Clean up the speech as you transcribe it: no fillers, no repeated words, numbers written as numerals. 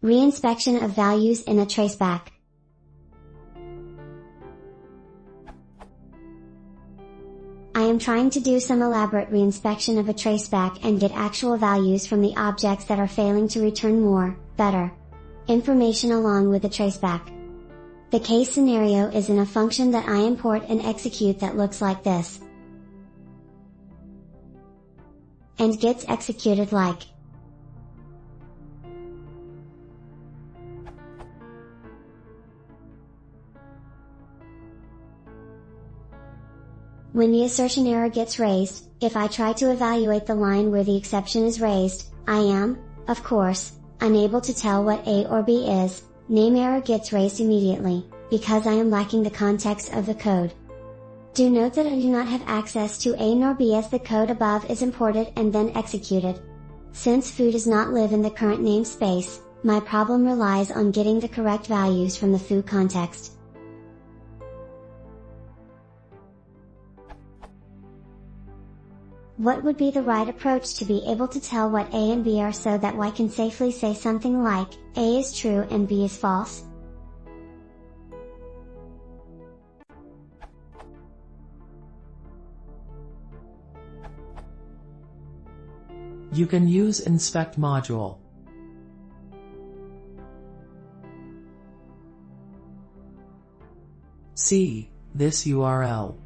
Reinspection of values in a traceback. I am trying to do some elaborate reinspection of a traceback and get actual values from the objects that are failing to return more, better information along with the traceback. The case scenario is in a function that I import and execute that looks like this, and gets executed like. When the assertion error gets raised, if I try to evaluate the line where the exception is raised, I am, of course, unable to tell what A or B is. Name error gets raised immediately, because I am lacking the context of the code. Do note that I do not have access to A nor B as the code above is imported and then executed. Since foo does not live in the current namespace, my problem relies on getting the correct values from the foo context. What would be the right approach to be able to tell what A and B are so that Y can safely say something like, A is true and B is false? You can use inspect module. See this URL.